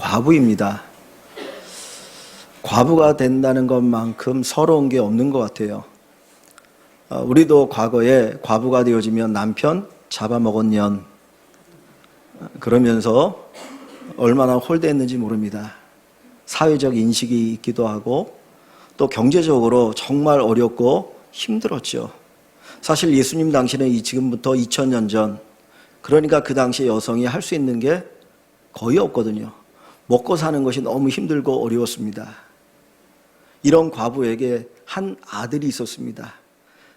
과부입니다. 과부가 된다는 것만큼 서러운 게 없는 것 같아요. 우리도 과거에 과부가 되어지면 남편 잡아먹은 년 그러면서 얼마나 홀대했는지 모릅니다. 사회적 인식이 있기도 하고 또 경제적으로 정말 어렵고 힘들었죠. 사실 예수님 당시는 지금부터 2000년 전, 그러니까 그 당시에 여성이 할 수 있는 게 거의 없거든요. 먹고 사는 것이 너무 힘들고 어려웠습니다. 이런 과부에게 한 아들이 있었습니다.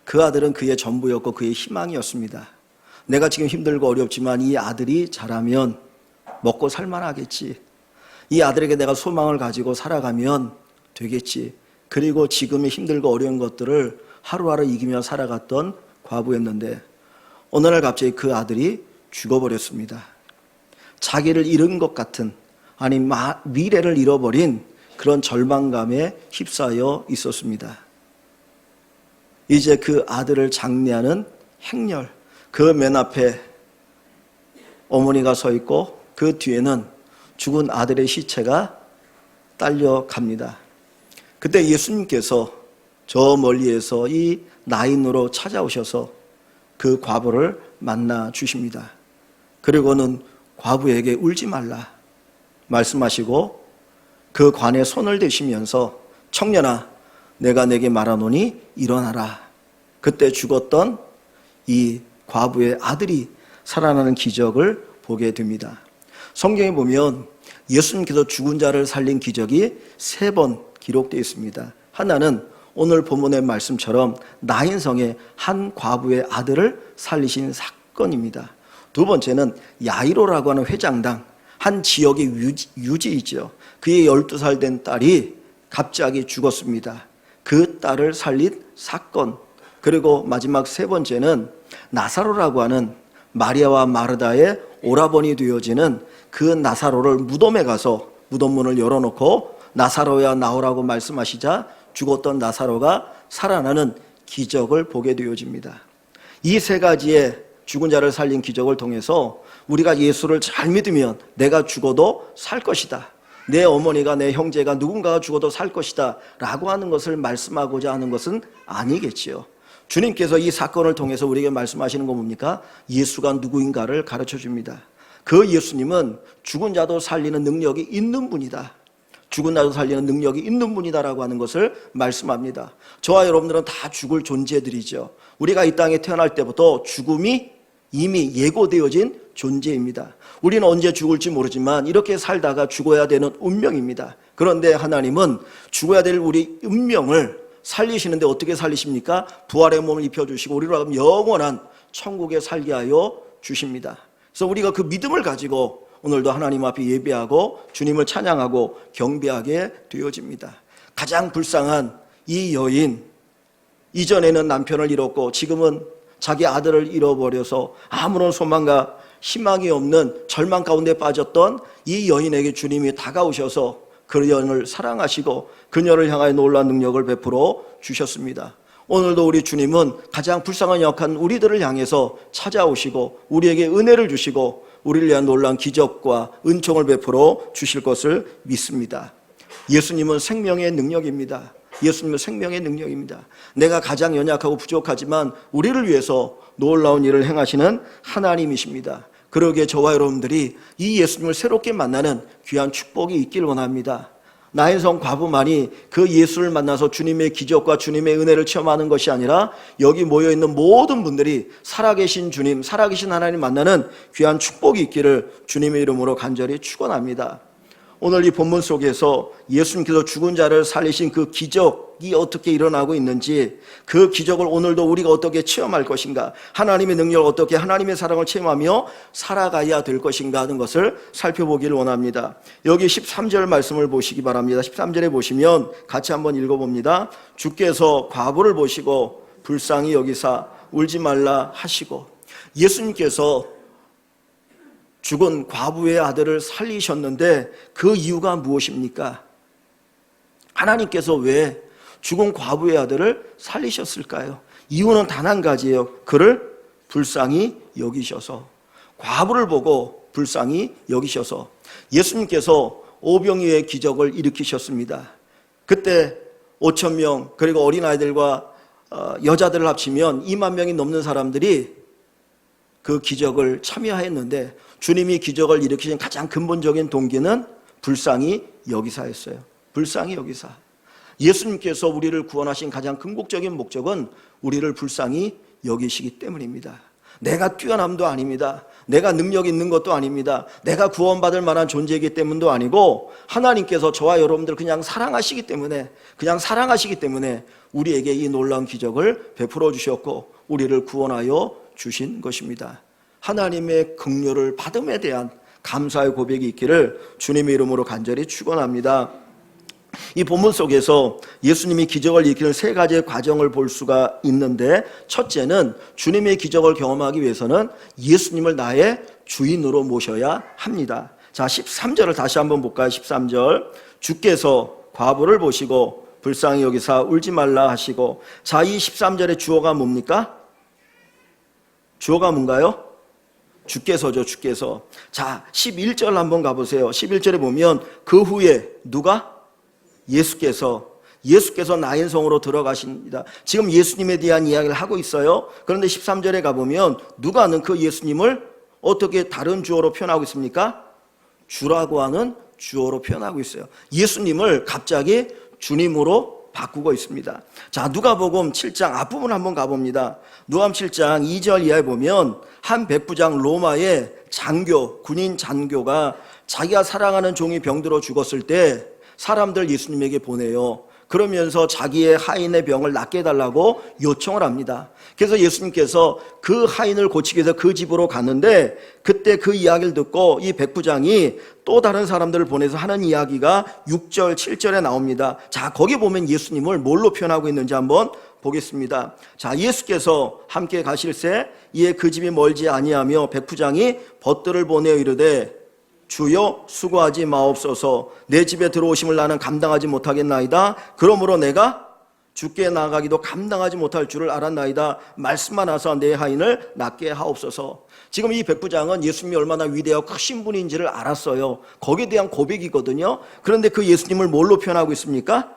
그 아들은 그의 전부였고 그의 희망이었습니다. 내가 지금 힘들고 어렵지만 이 아들이 자라면 먹고 살만하겠지. 이 아들에게 내가 소망을 가지고 살아가면 되겠지. 그리고 지금의 힘들고 어려운 것들을 하루하루 이기며 살아갔던 과부였는데 어느 날 갑자기 그 아들이 죽어버렸습니다. 자기를 잃은 것 같은, 아니 미래를 잃어버린 그런 절망감에 휩싸여 있었습니다. 이제 그 아들을 장례하는 행렬, 그 맨 앞에 어머니가 서 있고 그 뒤에는 죽은 아들의 시체가 딸려갑니다. 그때 예수님께서 저 멀리에서 이 나인으로 찾아오셔서 그 과부를 만나 주십니다. 그리고는 과부에게 울지 말라 말씀하시고 그 관에 손을 대시면서 청년아, 내가 내게 말하노니 일어나라. 그때 죽었던 이 과부의 아들이 살아나는 기적을 보게 됩니다. 성경에 보면 예수님께서 죽은 자를 살린 기적이 3번 기록되어 있습니다. 하나는 오늘 본문의 말씀처럼 나인성의 한 과부의 아들을 살리신 사건입니다. 두 번째는 야이로라고 하는 회장당, 한 지역의 유지이죠. 그의 12살 된 딸이 갑자기 죽었습니다. 그 딸을 살린 사건. 그리고 마지막 3번째는 나사로라고 하는 마리아와 마르다의 오라버니 되어지는 그 나사로를 무덤에 가서 무덤문을 열어놓고 나사로야 나오라고 말씀하시자 죽었던 나사로가 살아나는 기적을 보게 되어집니다. 이 3가지의 죽은 자를 살린 기적을 통해서 우리가 예수를 잘 믿으면 내가 죽어도 살 것이다, 내 어머니가 내 형제가 누군가가 죽어도 살 것이다 라고 하는 것을 말씀하고자 하는 것은 아니겠지요. 주님께서 이 사건을 통해서 우리에게 말씀하시는 건 뭡니까? 예수가 누구인가를 가르쳐 줍니다. 그 예수님은 죽은 자도 살리는 능력이 있는 분이다, 죽은 자도 살리는 능력이 있는 분이다라고 하는 것을 말씀합니다. 저와 여러분들은 다 죽을 존재들이죠. 우리가 이 땅에 태어날 때부터 죽음이 이미 예고되어진 존재입니다. 우리는 언제 죽을지 모르지만 이렇게 살다가 죽어야 되는 운명입니다. 그런데 하나님은 죽어야 될 우리 운명을 살리시는데 어떻게 살리십니까? 부활의 몸을 입혀주시고 우리로 하여금 영원한 천국에 살게 하여 주십니다. 그래서 우리가 그 믿음을 가지고 오늘도 하나님 앞에 예배하고 주님을 찬양하고 경배하게 되어집니다. 가장 불쌍한 이 여인, 이전에는 남편을 잃었고 지금은 자기 아들을 잃어버려서 아무런 소망과 희망이 없는 절망 가운데 빠졌던 이 여인에게 주님이 다가오셔서 그녀를 사랑하시고 그녀를 향하여 놀라운 능력을 베풀어 주셨습니다. 오늘도 우리 주님은 가장 불쌍한 약한 우리들을 향해서 찾아오시고 우리에게 은혜를 주시고 우리를 위한 놀라운 기적과 은총을 베풀어 주실 것을 믿습니다. 예수님은 생명의 능력입니다. 예수님은 생명의 능력입니다. 내가 가장 연약하고 부족하지만 우리를 위해서 놀라운 일을 행하시는 하나님이십니다. 그러기에 저와 여러분들이 이 예수님을 새롭게 만나는 귀한 축복이 있길 원합니다. 나인성 과부만이 그 예수를 만나서 주님의 기적과 주님의 은혜를 체험하는 것이 아니라 여기 모여있는 모든 분들이 살아계신 주님, 살아계신 하나님 만나는 귀한 축복이 있기를 주님의 이름으로 간절히 축원합니다. 오늘 이 본문 속에서 예수님께서 죽은 자를 살리신 그 기적이 어떻게 일어나고 있는지, 그 기적을 오늘도 우리가 어떻게 체험할 것인가, 하나님의 능력을 어떻게, 하나님의 사랑을 체험하며 살아가야 될 것인가 하는 것을 살펴보기를 원합니다. 여기 13절 말씀을 보시기 바랍니다. 13절에 보시면 같이 한번 읽어봅니다. 주께서 과부를 보시고 불쌍히 여기사 울지 말라 하시고, 예수님께서 죽은 과부의 아들을 살리셨는데 그 이유가 무엇입니까? 하나님께서 왜 죽은 과부의 아들을 살리셨을까요? 이유는 단 한 가지예요. 그를 불쌍히 여기셔서, 과부를 보고 불쌍히 여기셔서. 예수님께서 오병이어의 기적을 일으키셨습니다. 그때 5천 명 그리고 어린아이들과 여자들을 합치면 2만 명이 넘는 사람들이 그 기적을 참여했는데 주님이 기적을 일으키신 가장 근본적인 동기는 불쌍히 여기사였어요. 불쌍히 여기사. 예수님께서 우리를 구원하신 가장 궁극적인 목적은 우리를 불쌍히 여기시기 때문입니다. 내가 뛰어남도 아닙니다. 내가 능력 있는 것도 아닙니다. 내가 구원받을 만한 존재이기 때문도 아니고 하나님께서 저와 여러분들 그냥 사랑하시기 때문에 우리에게 이 놀라운 기적을 베풀어 주셨고 우리를 구원하여 주신 것입니다. 하나님의 긍휼을 받음에 대한 감사의 고백이 있기를 주님의 이름으로 간절히 축원합니다. 이 본문 속에서 예수님이 기적을 일으키는 세 가지의 과정을 볼 수가 있는데 첫째는 주님의 기적을 경험하기 위해서는 예수님을 나의 주인으로 모셔야 합니다. 자, 13절을 다시 한번 볼까요? 13절. 주께서 과부를 보시고 불쌍히 여기사 울지 말라 하시고. 자, 이 13절의 주어가 뭡니까? 주어가 뭔가요? 주께서죠, 주께서. 자, 11절 한번 가보세요. 11절에 보면 그 후에 누가? 예수께서 나인성으로 들어가십니다. 지금 예수님에 대한 이야기를 하고 있어요. 그런데 13절에 가보면 누가는 그 예수님을 어떻게 다른 주어로 표현하고 있습니까? 주라고 하는 주어로 표현하고 있어요. 예수님을 갑자기 주님으로 바꾸고 있습니다. 자, 누가복음 7장 앞부분 한번 가봅니다. 누가복음 7장 2절 이하에 보면 한 백부장 로마의 장교, 군인 장교가 자기가 사랑하는 종이 병들어 죽었을 때 사람들 예수님에게 보내요. 그러면서 자기의 하인의 병을 낫게 해달라고 요청을 합니다. 그래서 예수님께서 그 하인을 고치기 위해서 그 집으로 갔는데 그때 그 이야기를 듣고 이 백부장이 또 다른 사람들을 보내서 하는 이야기가 6절, 7절에 나옵니다. 자, 거기 보면 예수님을 뭘로 표현하고 있는지 한번 보겠습니다. 자, 예수께서 함께 가실새 이에 그 집이 멀지 아니하며 백부장이 벗들을 보내어 이르되 주여 수고하지 마옵소서. 내 집에 들어오심을 나는 감당하지 못하겠나이다. 그러므로 내가 주께 나아가기도 감당하지 못할 줄을 알았나이다. 말씀만 하사 내 하인을 낫게 하옵소서. 지금 이 백부장은 예수님이 얼마나 위대하고 크신 분인지를 알았어요. 거기에 대한 고백이거든요. 그런데 그 예수님을 뭘로 표현하고 있습니까?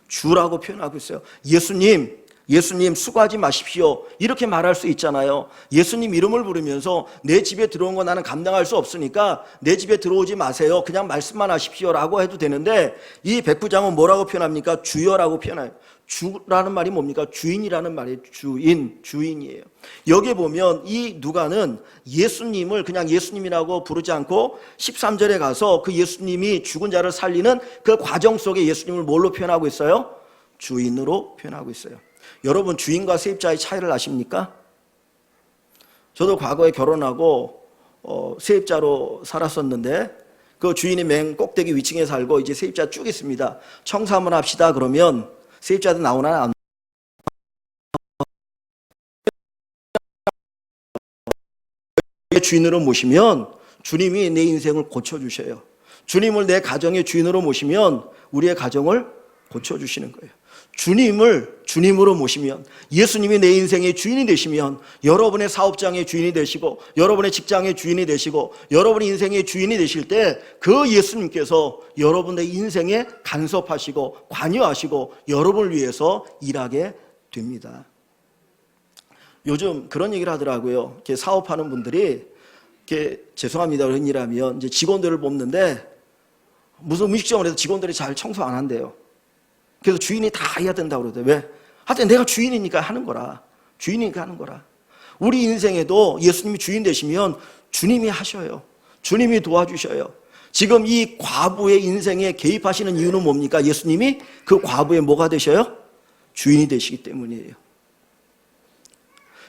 주라고 표현하고 있어요. 예수님 수고하지 마십시오. 이렇게 말할 수 있잖아요. 예수님 이름을 부르면서 내 집에 들어온 거 나는 감당할 수 없으니까 내 집에 들어오지 마세요. 그냥 말씀만 하십시오라고 해도 되는데 이 백부장은 뭐라고 표현합니까? 주여라고 표현해요. 주라는 말이 뭡니까? 주인이라는 말이 주인이에요. 여기 보면 이 누가는 예수님을 그냥 예수님이라고 부르지 않고 13절에 가서 그 예수님이 죽은 자를 살리는 그 과정 속에 예수님을 뭘로 표현하고 있어요? 주인으로 표현하고 있어요. 여러분 주인과 세입자의 차이를 아십니까? 저도 과거에 결혼하고 세입자로 살았었는데 그 주인이 맨 꼭대기 위층에 살고 이제 세입자 쭉 있습니다. 청소 한번 합시다 그러면 세입자들 나오나 안 주인으로 모시면 주님이 내 인생을 고쳐주셔요. 주님을 내 가정의 주인으로 모시면 우리의 가정을 고쳐주시는 거예요. 주님을 주님으로 모시면 예수님이 내 인생의 주인이 되시면 여러분의 사업장의 주인이 되시고 여러분의 직장의 주인이 되시고 여러분의 인생의 주인이 되실 때 그 예수님께서 여러분의 인생에 간섭하시고 관여하시고 여러분을 위해서 일하게 됩니다. 요즘 그런 얘기를 하더라고요. 이렇게 사업하는 분들이 이렇게 죄송합니다 그런 일하면 이제 직원들을 뽑는데 무슨 음식점에서 직원들이 잘 청소 안 한대요. 그래서 주인이 다 해야 된다고 그러대. 왜? 하여튼 내가 주인이니까 하는 거라. 주인이니까 하는 거라. 우리 인생에도 예수님이 주인 되시면 주님이 하셔요. 주님이 도와주셔요. 지금 이 과부의 인생에 개입하시는 이유는 뭡니까? 예수님이 그 과부의 뭐가 되셔요? 주인이 되시기 때문이에요.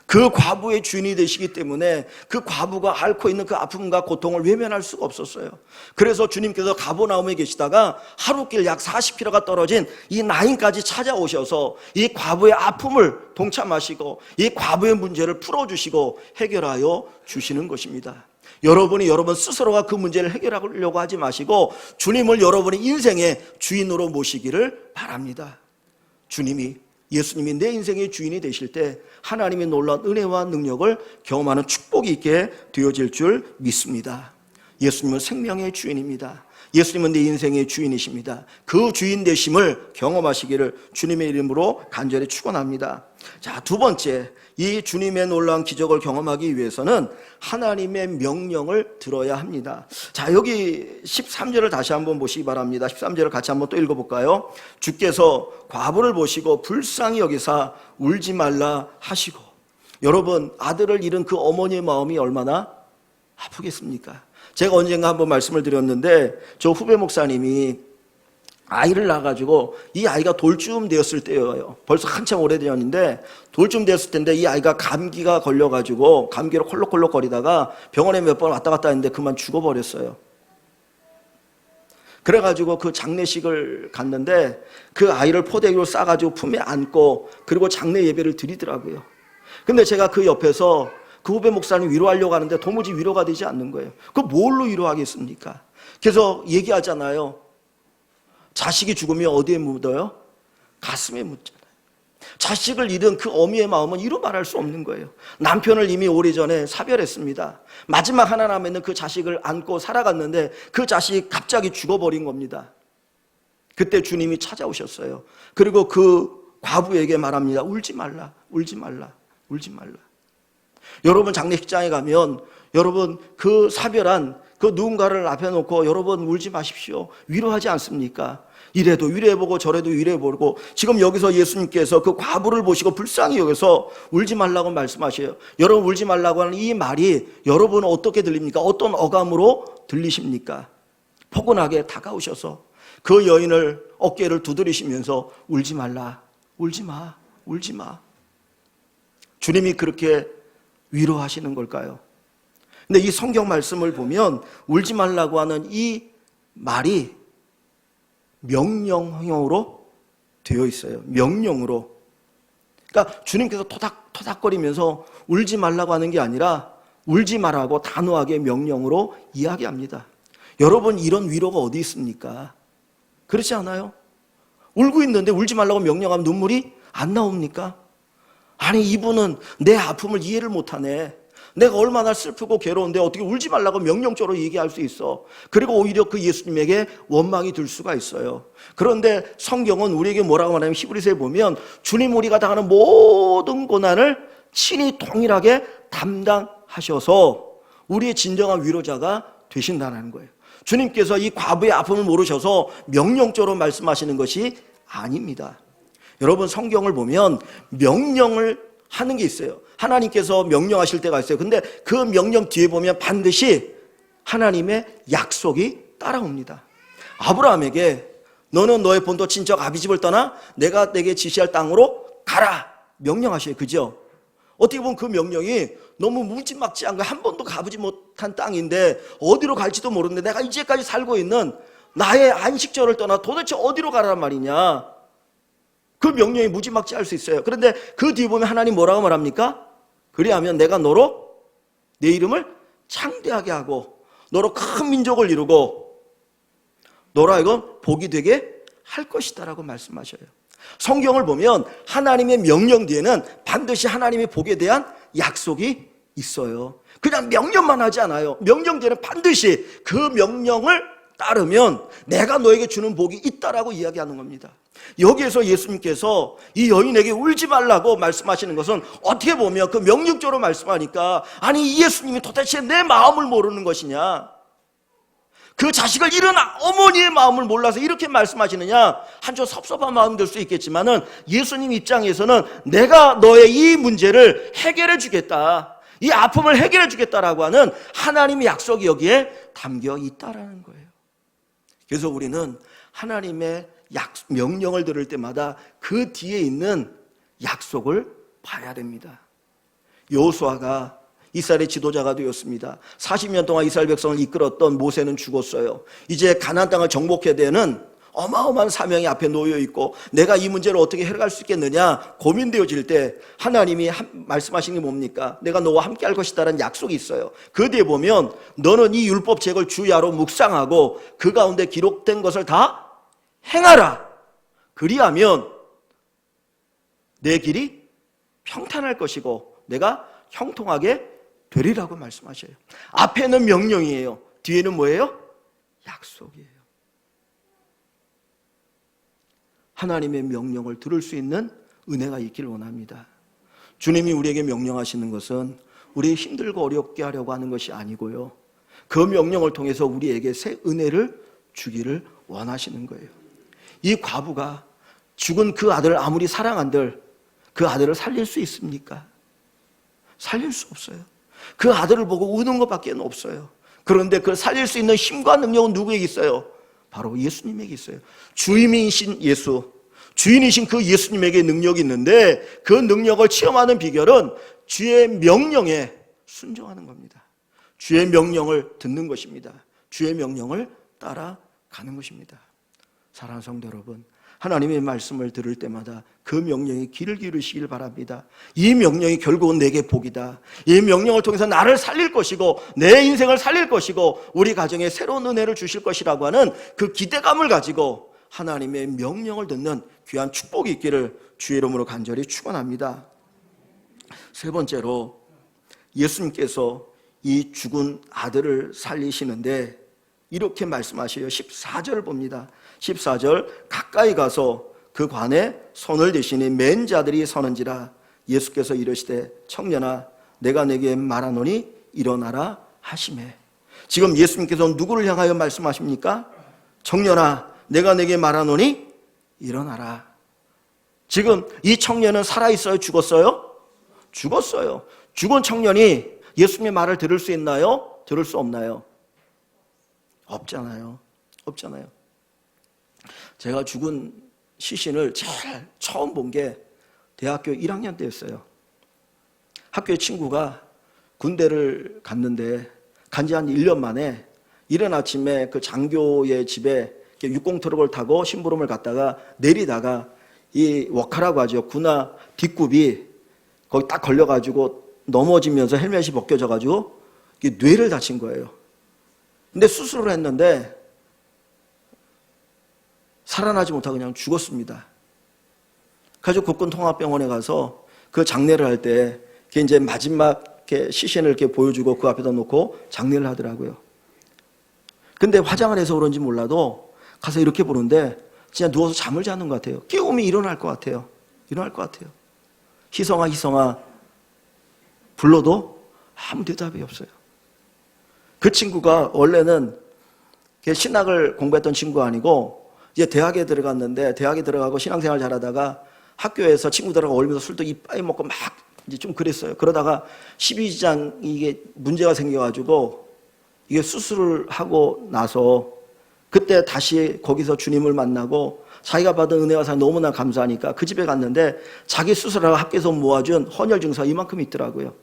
그 과부의 주인이 되시기 때문에 그 과부가 앓고 있는 그 아픔과 고통을 외면할 수가 없었어요. 그래서 주님께서 가버나움에 계시다가 하루길 약 40km가 떨어진 이 나인까지 찾아오셔서 이 과부의 아픔을 동참하시고 이 과부의 문제를 풀어주시고 해결하여 주시는 것입니다. 여러분이 여러분 스스로가 그 문제를 해결하려고 하지 마시고 주님을 여러분의 인생의 주인으로 모시기를 바랍니다. 예수님이 내 인생의 주인이 되실 때 하나님의 놀라운 은혜와 능력을 경험하는 축복이 있게 되어질 줄 믿습니다. 예수님은 생명의 주인입니다. 예수님은 내 인생의 주인이십니다. 그 주인 되심을 경험하시기를 주님의 이름으로 간절히 축원합니다. 자, 두 번째, 이 주님의 놀라운 기적을 경험하기 위해서는 하나님의 명령을 들어야 합니다. 자, 여기 13절을 다시 한번 보시기 바랍니다. 13절을 같이 한번 또 읽어볼까요? 주께서 과부를 보시고 불쌍히 여기사 울지 말라 하시고. 여러분, 아들을 잃은 그 어머니의 마음이 얼마나 아프겠습니까? 제가 언젠가 한번 말씀을 드렸는데, 저 후배 목사님이 아이를 낳아가지고 이 아이가 돌쯤 되었을 때예요. 벌써 한참 오래되었는데 돌쯤 되었을 때인데 이 아이가 감기가 걸려가지고 감기로 콜록콜록 거리다가 병원에 몇 번 왔다 갔다 했는데 그만 죽어버렸어요. 그래가지고 그 장례식을 갔는데 그 아이를 포대기로 싸가지고 품에 안고 그리고 장례 예배를 드리더라고요. 근데 제가 그 옆에서 그 후배 목사님 위로하려고 하는데 도무지 위로가 되지 않는 거예요. 그 뭘로 위로하겠습니까? 그래서 얘기하잖아요. 자식이 죽으면 어디에 묻어요? 가슴에 묻잖아요. 자식을 잃은 그 어미의 마음은 이루 말할 수 없는 거예요. 남편을 이미 오래전에 사별했습니다. 마지막 하나 남아있는 그 자식을 안고 살아갔는데 그 자식이 갑자기 죽어버린 겁니다. 그때 주님이 찾아오셨어요. 그리고 그 과부에게 말합니다. 울지 말라, 울지 말라, 울지 말라. 여러분 장례식장에 가면 여러분 그 사별한 그 누군가를 앞에 놓고 여러분 울지 마십시오. 위로하지 않습니까? 이래도 위로해보고 저래도 위로해보고 지금 여기서 예수님께서 그 과부를 보시고 불쌍히 여기서 울지 말라고 말씀하셔요. 여러분 울지 말라고 하는 이 말이 여러분은 어떻게 들립니까? 어떤 어감으로 들리십니까? 포근하게 다가오셔서 그 여인을 어깨를 두드리시면서 울지 말라, 울지 마, 울지 마. 주님이 그렇게 위로하시는 걸까요? 근데 이 성경 말씀을 보면 울지 말라고 하는 이 말이 명령형으로 되어 있어요. 명령으로. 그러니까 주님께서 토닥토닥거리면서 울지 말라고 하는 게 아니라 울지 말라고 단호하게 명령으로 이야기합니다. 여러분 이런 위로가 어디 있습니까? 그렇지 않아요? 울고 있는데 울지 말라고 명령하면 눈물이 안 나옵니까? 아니 이분은 내 아픔을 이해를 못하네. 내가 얼마나 슬프고 괴로운데 어떻게 울지 말라고 명령적으로 얘기할 수 있어. 그리고 오히려 그 예수님에게 원망이 들 수가 있어요. 그런데 성경은 우리에게 뭐라고 말하냐면 히브리서에 보면 주님 우리가 당하는 모든 고난을 친히 동일하게 담당하셔서 우리의 진정한 위로자가 되신다는 거예요. 주님께서 이 과부의 아픔을 모르셔서 명령적으로 말씀하시는 것이 아닙니다. 여러분 성경을 보면 명령을 하는 게 있어요. 하나님께서 명령하실 때가 있어요. 근데 그 명령 뒤에 보면 반드시 하나님의 약속이 따라옵니다. 아브라함에게 너는 너의 본토 친척 아비집을 떠나 내가 내게 지시할 땅으로 가라 명령하셔요. 그죠? 어떻게 보면 그 명령이 너무 무지막지한 거 한 번도 가보지 못한 땅인데 어디로 갈지도 모르는데 내가 이제까지 살고 있는 나의 안식처를 떠나 도대체 어디로 가란 말이냐. 그 명령이 무지막지할 수 있어요. 그런데 그 뒤에 보면 하나님 뭐라고 말합니까? 그리하면 내가 너로 내 이름을 창대하게 하고 너로 큰 민족을 이루고 너로 하여금 복이 되게 할 것이다 라고 말씀하셔요. 성경을 보면 하나님의 명령 뒤에는 반드시 하나님의 복에 대한 약속이 있어요. 그냥 명령만 하지 않아요. 명령 뒤에는 반드시 그 명령을 따르면 내가 너에게 주는 복이 있다라고 이야기하는 겁니다. 여기에서 예수님께서 이 여인에게 울지 말라고 말씀하시는 것은 어떻게 보면 그 명령적으로 말씀하니까 아니 이 예수님이 도대체 내 마음을 모르는 것이냐, 그 자식을 잃은 어머니의 마음을 몰라서 이렇게 말씀하시느냐, 한쪽 섭섭한 마음 들 수 있겠지만은 예수님 입장에서는 내가 너의 이 문제를 해결해 주겠다, 이 아픔을 해결해 주겠다라고 하는 하나님의 약속이 여기에 담겨 있다라는 거예요. 그래서 우리는 하나님의 명령을 들을 때마다 그 뒤에 있는 약속을 봐야 됩니다. 여호수아가 이스라엘의 지도자가 되었습니다. 40년 동안 이스라엘 백성을 이끌었던 모세는 죽었어요. 이제 가나안 땅을 정복해야 되는 어마어마한 사명이 앞에 놓여 있고 내가 이 문제를 어떻게 해결할 수 있겠느냐 고민되어질 때 하나님이 말씀하신 게 뭡니까? 내가 너와 함께 할 것이다라는 약속이 있어요. 그 뒤에 보면 너는 이 율법책을 주야로 묵상하고 그 가운데 기록된 것을 다 행하라. 그리하면 내 길이 평탄할 것이고 내가 형통하게 되리라고 말씀하셔요. 앞에는 명령이에요. 뒤에는 뭐예요? 약속이에요. 하나님의 명령을 들을 수 있는 은혜가 있기를 원합니다. 주님이 우리에게 명령하시는 것은 우리 힘들고 어렵게 하려고 하는 것이 아니고요, 그 명령을 통해서 우리에게 새 은혜를 주기를 원하시는 거예요. 이 과부가 죽은 그 아들을 아무리 사랑한들 그 아들을 살릴 수 있습니까? 살릴 수 없어요. 그 아들을 보고 우는 것밖에 없어요. 그런데 그걸 살릴 수 있는 힘과 능력은 누구에게 있어요? 바로 예수님에게 있어요. 주인이신 예수, 주인이신 그 예수님에게 능력이 있는데, 그 능력을 체험하는 비결은 주의 명령에 순종하는 겁니다. 주의 명령을 듣는 것입니다. 주의 명령을 따라가는 것입니다. 사랑하는 성도 여러분, 하나님의 말씀을 들을 때마다 그 명령에 귀를 기울이시길 바랍니다. 이 명령이 결국은 내게 복이다. 이 명령을 통해서 나를 살릴 것이고 내 인생을 살릴 것이고 우리 가정에 새로운 은혜를 주실 것이라고 하는 그 기대감을 가지고 하나님의 명령을 듣는 귀한 축복이 있기를 주의 이름으로 간절히 축원합니다. 세 번째로, 예수님께서 이 죽은 아들을 살리시는데 이렇게 말씀하셔요. 14절을 봅니다. 14절, 가까이 가서 그 관에 손을 대시니 맨 자들이 서는지라. 예수께서 이르시되 청년아 내가 내게 말하노니 일어나라 하시매. 지금 예수님께서 누구를 향하여 말씀하십니까? 청년아 내가 내게 말하노니 일어나라. 지금 이 청년은 살아있어요? 죽었어요? 죽었어요. 죽은 청년이 예수님의 말을 들을 수 있나요? 들을 수 없나요? 없잖아요. 없잖아요. 제가 죽은 시신을 제일 처음 본 게 대학교 1학년 때였어요. 학교에 친구가 군대를 갔는데 간지 한 1년 만에 이른 아침에 그 장교의 집에 육공트럭을 타고 심부름을 갔다가 내리다가 이 워카라고 하죠. 군화 뒷굽이 거기 딱 걸려가지고 넘어지면서 헬멧이 벗겨져가지고 뇌를 다친 거예요. 근데 수술을 했는데 살아나지 못하고 그냥 죽었습니다. 가지고 국군통합병원에 가서 그 장례를 할 때 이제 마지막 시신을 이렇게 보여주고 그 앞에다 놓고 장례를 하더라고요. 근데 화장을 해서 그런지 몰라도 가서 이렇게 보는데 진짜 누워서 잠을 자는 것 같아요. 깨우면 일어날 것 같아요. 일어날 것 같아요. 희성아 희성아 불러도 아무 대답이 없어요. 그 친구가 원래는 신학을 공부했던 친구가 아니고 이제 대학에 들어갔는데, 대학에 들어가고 신앙생활 잘하다가 학교에서 친구들하고 어울리면서 술도 이빠이 먹고 막 이제 좀 그랬어요. 그러다가 12지장 이게 문제가 생겨가지고 이게 수술을 하고 나서 그때 다시 거기서 주님을 만나고 자기가 받은 은혜와 사랑 너무나 감사하니까 그 집에 갔는데 자기 수술하고 학교에서 모아준 헌혈 증서가 이만큼 있더라고요.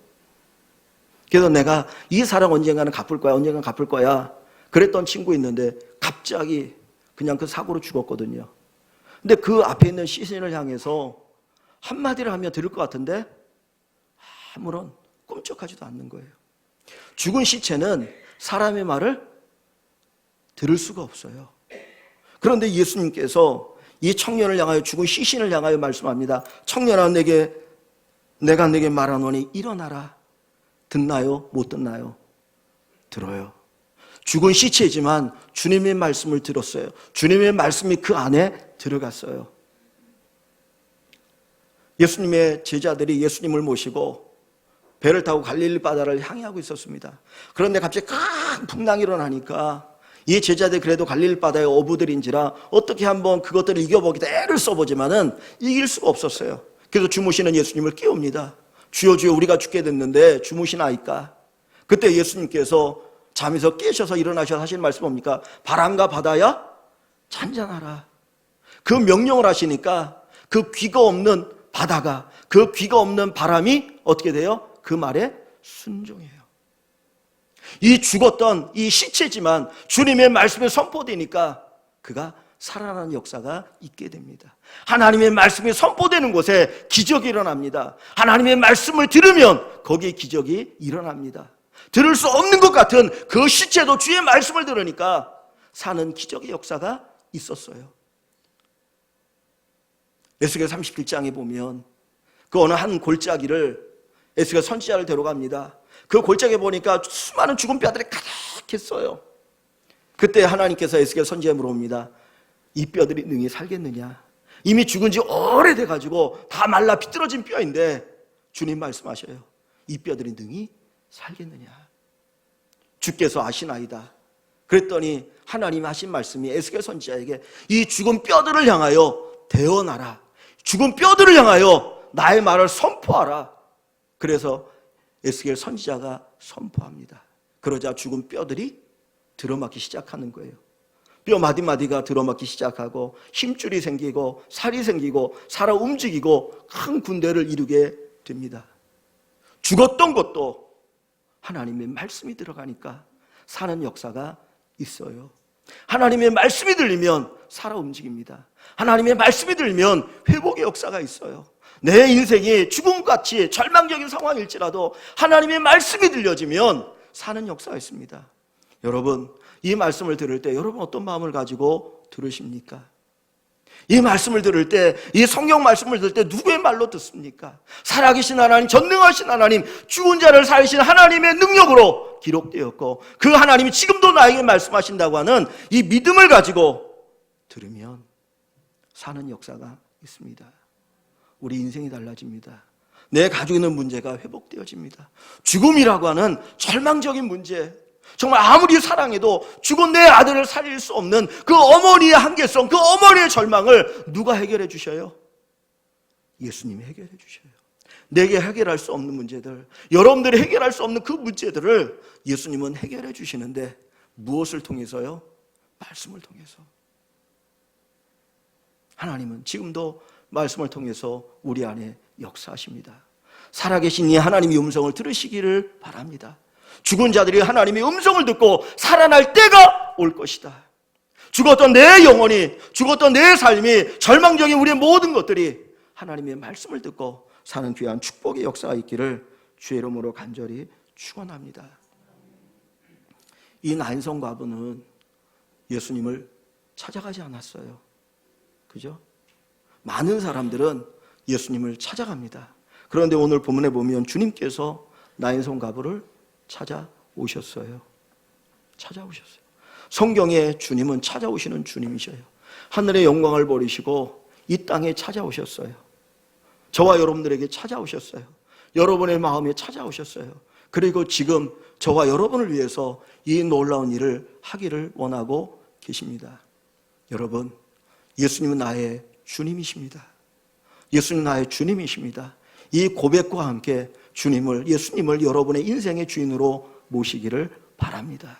그래서 내가 이 사랑 언젠가는 갚을 거야, 언젠가는 갚을 거야 그랬던 친구 있는데 갑자기 그냥 그 사고로 죽었거든요. 근데 그 앞에 있는 시신을 향해서 한마디를 하면 들을 것 같은데 아무런 꿈쩍하지도 않는 거예요. 죽은 시체는 사람의 말을 들을 수가 없어요. 그런데 예수님께서 이 청년을 향하여, 죽은 시신을 향하여 말씀합니다. 청년아 내가 내게 말하노니 일어나라. 듣나요? 못 듣나요? 들어요. 죽은 시체지만 주님의 말씀을 들었어요. 주님의 말씀이 그 안에 들어갔어요. 예수님의 제자들이 예수님을 모시고 배를 타고 갈릴리 바다를 향하고 있었습니다. 그런데 갑자기 큰 풍랑이 일어나니까 이 제자들이 그래도 갈릴리 바다의 어부들인지라 어떻게 한번 그것들을 이겨보기다 애를 써보지만은 이길 수가 없었어요. 그래서 주무시는 예수님을 깨웁니다. 주여 주여 우리가 죽게 됐는데 주무시나이까? 그때 예수님께서 잠에서 깨셔서 일어나셔서 하신 말씀 뭡니까? 바람과 바다야 잔잔하라. 그 명령을 하시니까 그 귀가 없는 바다가, 그 귀가 없는 바람이 어떻게 돼요? 그 말에 순종해요. 이 죽었던 이 시체지만 주님의 말씀에 선포되니까 그가 살아나는 역사가 있게 됩니다. 하나님의 말씀이 선포되는 곳에 기적이 일어납니다. 하나님의 말씀을 들으면 거기에 기적이 일어납니다. 들을 수 없는 것 같은 그 시체도 주의 말씀을 들으니까 사는 기적의 역사가 있었어요. 에스겔 37장에 보면 그 어느 한 골짜기를 에스겔 선지자를 데려갑니다. 그 골짜기에 보니까 수많은 죽은 뼈들이 가득했어요. 그때 하나님께서 에스겔 선지자에 물어봅니다. 이 뼈들이 능히 살겠느냐? 이미 죽은 지 오래돼 가지고 다 말라 비뚤어진 뼈인데 주님 말씀하셔요. 이 뼈들이 능히 살겠느냐. 주께서 아시나이다. 그랬더니 하나님이 하신 말씀이 에스겔 선지자에게 이 죽은 뼈들을 향하여 대언하라. 죽은 뼈들을 향하여 나의 말을 선포하라. 그래서 에스겔 선지자가 선포합니다. 그러자 죽은 뼈들이 들어맞기 시작하는 거예요. 뼈 마디마디가 들어맞기 시작하고 힘줄이 생기고 살이 생기고 살아 움직이고 큰 군대를 이루게 됩니다. 죽었던 것도 하나님의 말씀이 들어가니까 사는 역사가 있어요. 하나님의 말씀이 들리면 살아 움직입니다. 하나님의 말씀이 들리면 회복의 역사가 있어요. 내 인생이 죽음같이 절망적인 상황일지라도 하나님의 말씀이 들려지면 사는 역사가 있습니다. 여러분, 이 말씀을 들을 때 여러분 어떤 마음을 가지고 들으십니까? 이 말씀을 들을 때, 이 성경 말씀을 들을 때 누구의 말로 듣습니까? 살아계신 하나님, 전능하신 하나님, 죽은 자를 살리신 하나님의 능력으로 기록되었고 그 하나님이 지금도 나에게 말씀하신다고 하는 이 믿음을 가지고 들으면 사는 역사가 있습니다. 우리 인생이 달라집니다. 내 가지고 있는 문제가 회복되어집니다. 죽음이라고 하는 절망적인 문제, 정말 아무리 사랑해도 죽은 내 아들을 살릴 수 없는 그 어머니의 한계성, 그 어머니의 절망을 누가 해결해 주셔요? 예수님이 해결해 주셔요. 내게 해결할 수 없는 문제들, 여러분들이 해결할 수 없는 그 문제들을 예수님은 해결해 주시는데 무엇을 통해서요? 말씀을 통해서. 하나님은 지금도 말씀을 통해서 우리 안에 역사하십니다. 살아계신 이 하나님의 음성을 들으시기를 바랍니다. 죽은 자들이 하나님의 음성을 듣고 살아날 때가 올 것이다. 죽었던 내 영혼이, 죽었던 내 삶이, 절망적인 우리의 모든 것들이 하나님의 말씀을 듣고 사는 귀한 축복의 역사가 있기를 주의 이름으로 간절히 축원합니다. 이 나인성 과부는 예수님을 찾아가지 않았어요. 그죠? 많은 사람들은 예수님을 찾아갑니다. 그런데 오늘 본문에 보면 주님께서 나인성 과부를 찾아오셨어요. 찾아오셨어요. 성경에 주님은 찾아오시는 주님이셔요. 하늘의 영광을 버리시고 이 땅에 찾아오셨어요. 저와 여러분들에게 찾아오셨어요. 여러분의 마음에 찾아오셨어요. 그리고 지금 저와 여러분을 위해서 이 놀라운 일을 하기를 원하고 계십니다. 여러분, 예수님은 나의 주님이십니다. 예수님 나의 주님이십니다. 이 고백과 함께 예수님을 여러분의 인생의 주인으로 모시기를 바랍니다.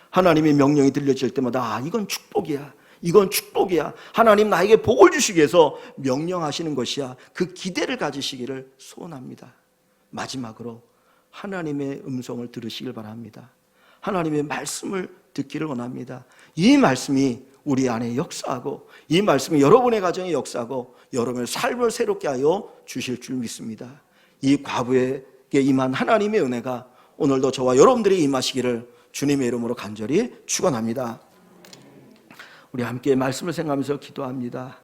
하나님의 명령이 들려질 때마다 이건 축복이야. 이건 축복이야. 하나님 나에게 복을 주시기 위해서 명령하시는 것이야. 그 기대를 가지시기를 소원합니다. 마지막으로 하나님의 음성을 들으시길 바랍니다. 하나님의 말씀을 듣기를 원합니다. 이 말씀이 우리 안에 역사하고 이 말씀이 여러분의 가정에 역사하고 여러분의 삶을 새롭게 하여 주실 줄 믿습니다. 이 과부에게 임한 하나님의 은혜가 오늘도 저와 여러분들이 임하시기를 주님의 이름으로 간절히 축원합니다. 우리 함께 말씀을 생각하면서 기도합니다.